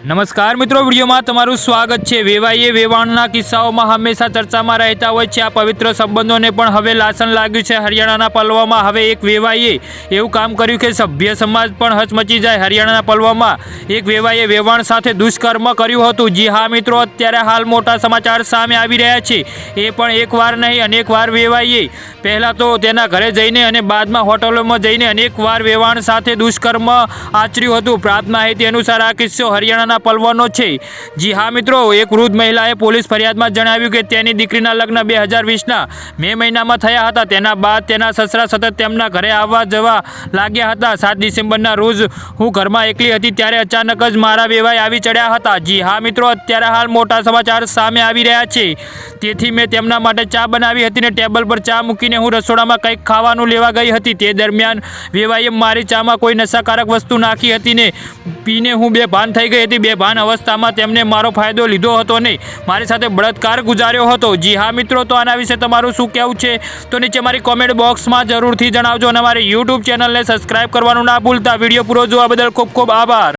નમસ્કાર મિત્રો, વિડીયોમાં તમારું સ્વાગત છે। વેવાઈએ વેવાણના કિસ્સાઓમાં હંમેશા ચર્ચામાં રહેતા હોય છે। આ પવિત્ર સંબંધોને પણ હવે લાસન લાગ્યું છે। હરિયાણાના પલવામાં હવે એક વેવાઈએ એવું કામ કર્યું કે સભ્ય સમાજ પણ હચમચી જાય। હરિયાણાના પલવામાં એક વેવાઈએ વેવાણ સાથે દુષ્કર્મ કર્યું હતું। જી હા મિત્રો, અત્યારે હાલ મોટા સમાચાર સામે આવી રહ્યા છે। એ પણ એકવાર નહીં અનેકવાર વેવાઈએ પહેલાં તો તેના ઘરે જઈને અને બાદમાં હોટલોમાં જઈને અનેકવાર વેવાણ સાથે દુષ્કર્મ આચર્યું હતું। પ્રાપ્ત માહિતી અનુસાર આ કિસ્સો હરિયાણાના પલવનો છે। જી હા મિત્રો, એક વૃદ્ધ મહિલાએ પોલીસ ફરિયાદમાં જણાવ્યું કે તેની દીકરીના લગ્ન 2020ના મે મહિનામાં થયા હતા। તેના બાદ તેના સસરા સતત તેમના ઘરે આવવા જવા લાગ્યા હતા। 7 ડિસેમ્બરના રોજ હું ઘરમાં એકલી હતી ત્યારે અચાનક જ મારા વેવાઈ આવી ચડ્યા હતા। જી હા મિત્રો, અત્યારે હાલ મોટા સમાચાર સામે આવી રહ્યા છે। તેથી મેં તેમના માટે ચા બનાવી હતી ને ટેબલ પર ચા મૂકીને હું રસોડામાં કંઈક ખાવાનું લેવા ગઈ હતી। તે દરમિયાન વેવાઈએ મારી ચામાં કોઈ નશાકારક વસ્તુ નાખી હતી ને પીને હું બેભાન થઈ ગઈ હતી। બેભાન અવસ્થામાં તેમને મારો ફાયદો લીધો હતો ને મારી સાથે બળાત્કાર ગુજાર્યો હતો। જી હા મિત્રો, તો આના વિશે તમારું શું કહેવું છે તો નીચે મારી કોમેન્ટ બોક્સમાં જરૂરથી જણાવજો અને અમારી યુટ્યુબ ચેનલને સબસ્ક્રાઈબ કરવાનું ના ભૂલતા। વિડીયો પૂરો જોવા બદલ ખૂબ ખૂબ આભાર।